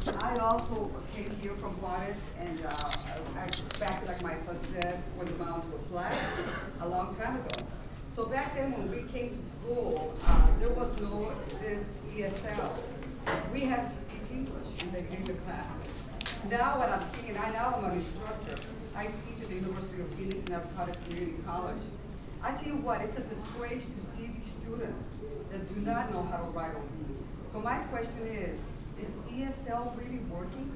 I also came here from Juarez, and back, like my son says, when the mountains were flat, a long time ago. So back then, when we came to school, there was no this ESL. We had to speak English in the classes. Now what I'm seeing, and now I'm an instructor. I teach at the University of Phoenix, and I've taught at community college. I tell you what, it's a disgrace to see these students that do not know how to write or read. So my question is ESL really working?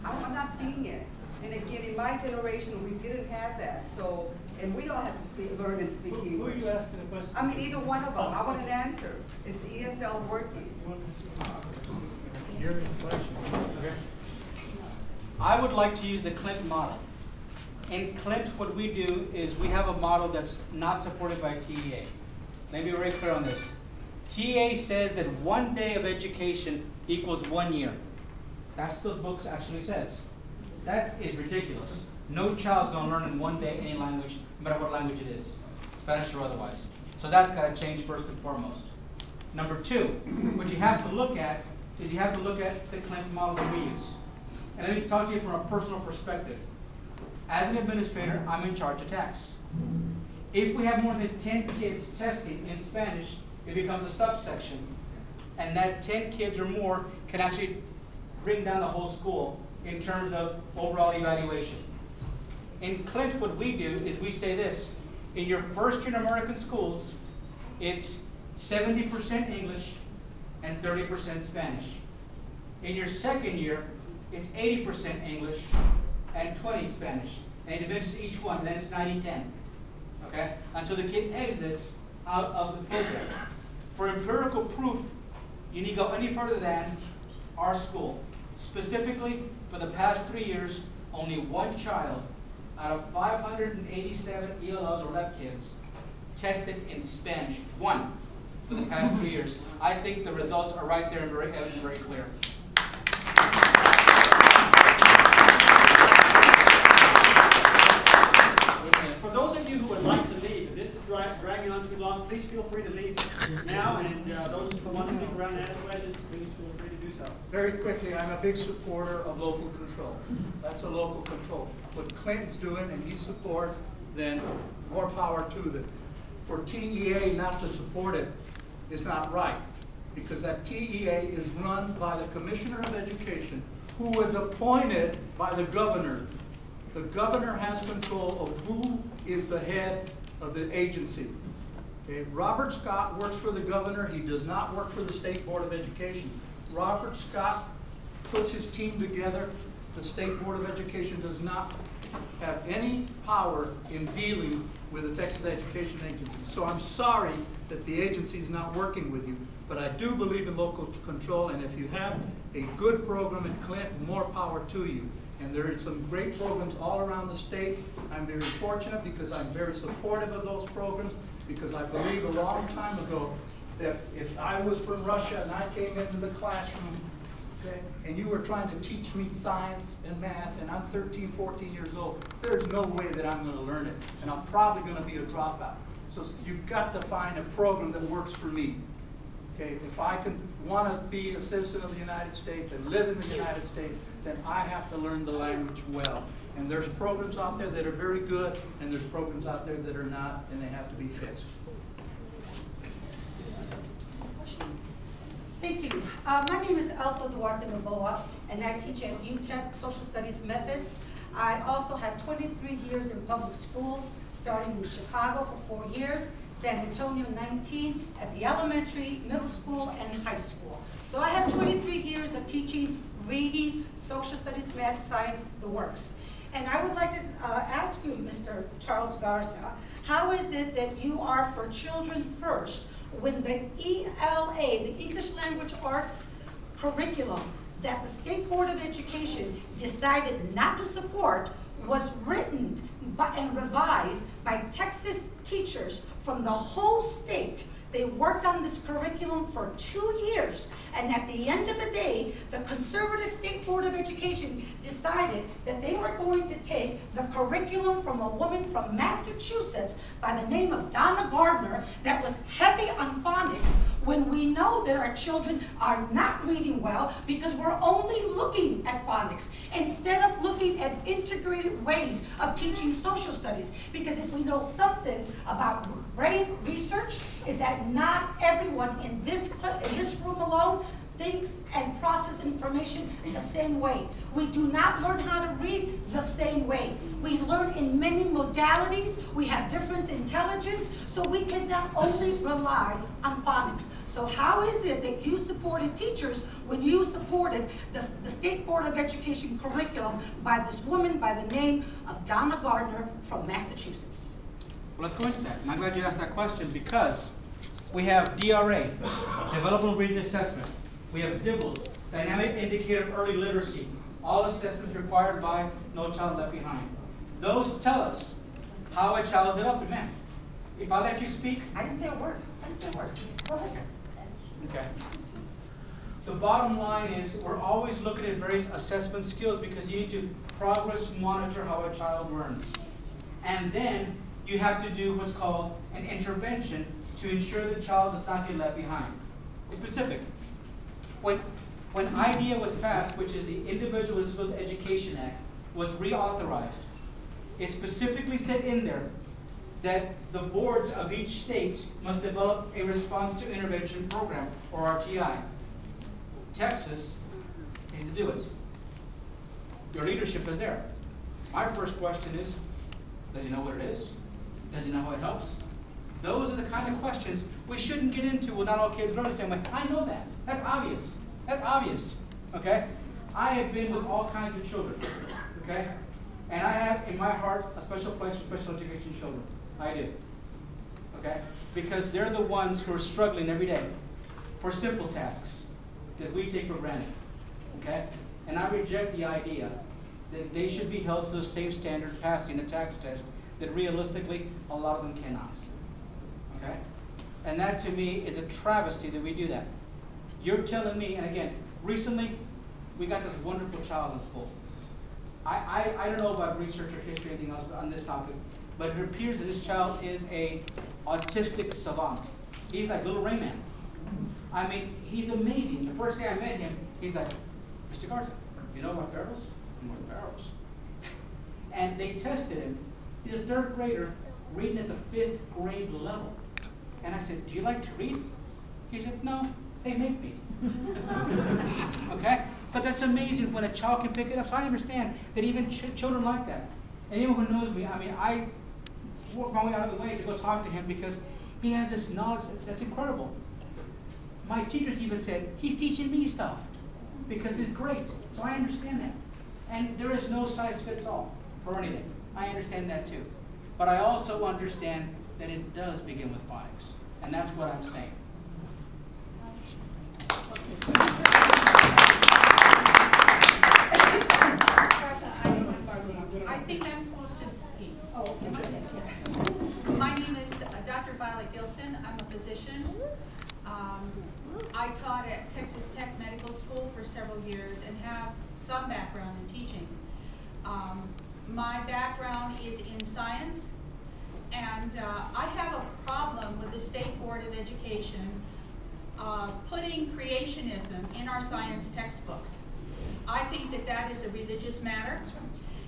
No. I'm not seeing it. And again, in my generation, we didn't have that. So, and we all have to learn and speak English. Who are you asking the question? I mean, either one of them. I want an answer. Is ESL working? Your question. Okay. I would like to use the Clint model. In Clint, what we do is we have a model that's not supported by TEA. Let me be very clear on this. TEA says that 1 day of education equals 1 year. That's what the books actually says. That is ridiculous. No child's going to learn in 1 day any language, no matter what language it is, Spanish or otherwise. So that's got to change first and foremost. Number two, what you have to look at is you have to look at the Clint model that we use. And let me talk to you from a personal perspective. As an administrator, I'm in charge of tax. If we have more than 10 kids testing in Spanish, it becomes a subsection. And that 10 kids or more can actually bring down the whole school in terms of overall evaluation. In Clint, what we do is we say this. In your first year in American schools, it's 70% English and 30% Spanish. In your second year, it's 80% English and 20 Spanish. And it diminishes each one, then it's 90-10. Okay? Until the kid exits out of the program. For empirical proof, you need to go any further than our school. Specifically, for the past 3 years, only one child out of 587 ELLs or LEP kids tested in Spanish. One for the past 3 years. I think the results are right there and very clear. For those of you who would like to leave, if this is dragging on too long, please feel free to leave now. And those who want to stick around and ask questions, please feel free to do so. Very quickly, I'm a big supporter of local control. That's a local control. What Clinton's doing and he supports, then more power to them. For TEA not to support it is not right, because that TEA is run by the Commissioner of Education, who was appointed by the governor. The governor has control of who is the head of the agency. Okay? Robert Scott works for the governor. He does not work for the State Board of Education. Robert Scott puts his team together. The State Board of Education does not have any power in dealing with the Texas Education Agency. So I'm sorry that the agency is not working with you, but I do believe in local control, and if you have a good program at Clint, more power to you. And there are some great programs all around the state. I'm very fortunate because I'm very supportive of those programs, because I believe a long time ago that if I was from Russia and I came into the classroom, okay, and you were trying to teach me science and math, and I'm 13, 14 years old, there's no way that I'm going to learn it. And I'm probably going to be a dropout. So you've got to find a program that works for me. Okay, if I want to be a citizen of the United States and live in the United States, then I have to learn the language well. And there's programs out there that are very good, and there's programs out there that are not, and they have to be fixed. Thank you. My name is Elsa Duarte Novoa, and I teach at UTEC Social Studies Methods. I also have 23 years in public schools, starting in Chicago for 4 years, San Antonio 19, at the elementary, middle school, and high school. So I have 23 years of teaching reading, social studies, math, science, the works. And I would like to ask you, Mr. Charles Garza, how is it that you are for children first when the ELA, the English Language Arts curriculum, that the State Board of Education decided not to support was written and revised by Texas teachers from the whole state. They worked on this curriculum for 2 years, and at the end of the day, the conservative State Board of Education decided that they were going to take the curriculum from a woman from Massachusetts by the name of Donna Gardner that was heavy on phonics, when we know that our children are not reading well because we're only looking at phonics instead of looking at integrated ways of teaching social studies. Because if we know something about brain research, is that not everyone in this room alone thinks and process information the same way. We do not learn how to read the same way. We learn in many modalities. We have different intelligence, so we cannot only rely on phonics. So how is it that you supported teachers when you supported the State Board of Education curriculum by this woman by the name of Donna Gardner from Massachusetts? Well, let's go into that. And I'm glad you asked that question because we have DRA, Developmental Reading Assessment. We have DIBELS, Dynamic Indicator of Early Literacy, all assessments required by No Child Left Behind. Those tell us how a child is developing. Man, if I let you speak. I didn't say a word. I didn't say a word. Go ahead. Okay. The bottom line is we're always looking at various assessment skills because you need to progress monitor how a child learns. And then you have to do what's called an intervention to ensure the child does not get left behind. It's specific. When IDEA was passed, which is the Individual with Disabilities Education Act, was reauthorized, it specifically said in there that the boards of each state must develop a response to intervention program, or RTI. Texas needs to do it. Your leadership is there. My first question is, does he know what it is? Does he know how it helps? Those are the kind of questions we shouldn't get into. Well, not all kids learn the same way. I know that. That's obvious. That's obvious. Okay? I have been with all kinds of children. Okay? And I have in my heart a special place for special education children. I do. Okay? Because they're the ones who are struggling every day for simple tasks that we take for granted. Okay? And I reject the idea that they should be held to the same standard of passing a tax test that realistically a lot of them cannot. Okay? And that to me is a travesty that we do that. You're telling me, and again, recently we got this wonderful child in school. I don't know about research or history or anything else on this topic, but it appears that this child is a autistic savant. He's like little Rayman. I mean, he's amazing. The first day I met him, he's like, Mr. Garza, you know about pharaohs? I'm like, pharaohs. And they tested him. He's a third grader reading at the 5th grade level. And I said, do you like to read? He said, no, they make me. Okay? But that's amazing when a child can pick it up. So I understand that even children like that. And anyone who knows me, I mean, I work my way out of the way to go talk to him because he has this knowledge that's incredible. My teachers even said, he's teaching me stuff because he's great. So I understand that. And there is no size fits all for anything. I understand that too. But I also understand that it does begin with phonics. And that's what I'm saying. I think I'm supposed to speak. My name is Dr. Violet Gilson. I'm a physician. I taught at Texas Tech Medical School for several years and have some background in teaching. My background is in science, and I have a problem with the State Board of Education putting creationism in our science textbooks. I think that that is a religious matter,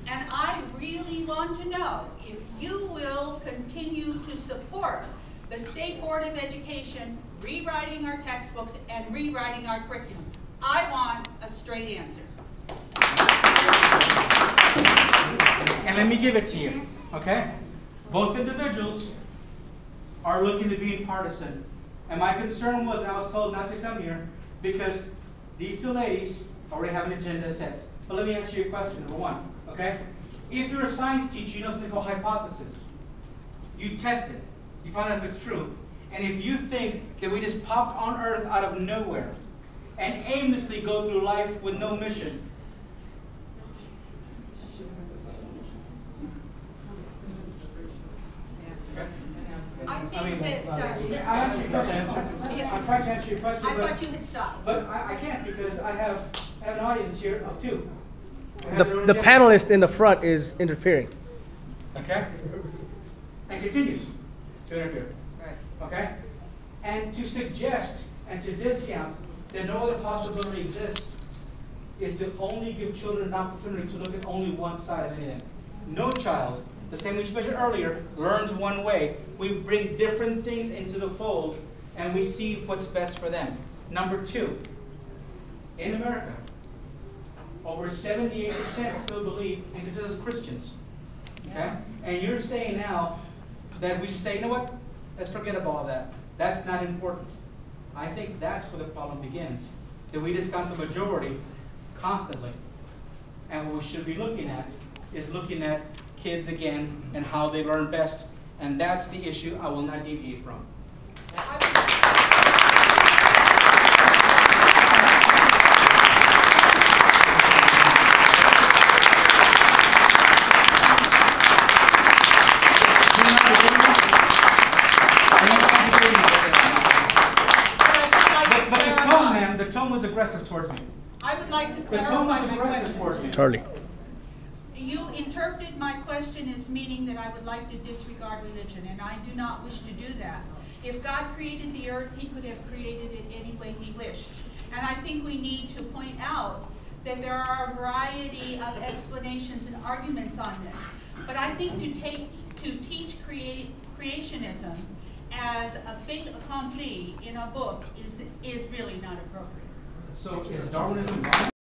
and I really want to know if you will continue to support the State Board of Education rewriting our textbooks and rewriting our curriculum. I want a straight answer. And let me give it to you, okay? Both individuals are looking to be partisan. And my concern was I was told not to come here because these two ladies already have an agenda set. But let me answer your question, number one, okay? If you're a science teacher, you know something called hypothesis. You test it. You find out if it's true. And if you think that we just popped on Earth out of nowhere and aimlessly go through life with no mission, I think that I answered your question. I'm trying to answer your question. I thought you had stopped. But I can't because I have an audience here of two. The panelist in the front is interfering. Okay? And continues to interfere. Right. Okay? And to suggest and to discount that no other possibility exists is to only give children an opportunity to look at only one side of anything. No child, the same as you mentioned earlier, learns one way. We bring different things into the fold and we see what's best for them. Number two, in America, over 78% still believe and consider us Christians. Okay? And you're saying now that we should say, you know what? Let's forget about all that. That's not important. I think that's where the problem begins. That we discount the majority constantly. And what we should be looking at is looking at kids again and how they learn best. And that's the issue I will not deviate from. But the tone, ma'am, the tone was aggressive towards me. I would like to The tone clarify was my aggressive question. towards me. Charlie. You interpreted my question as meaning that I would like to disregard religion, and I do not wish to do that. If God created the earth, he could have created it any way he wished. And I think we need to point out that there are a variety of explanations and arguments on this. But I think to teach creationism as a fait accompli in a book is really not appropriate. So is Darwinism wrong?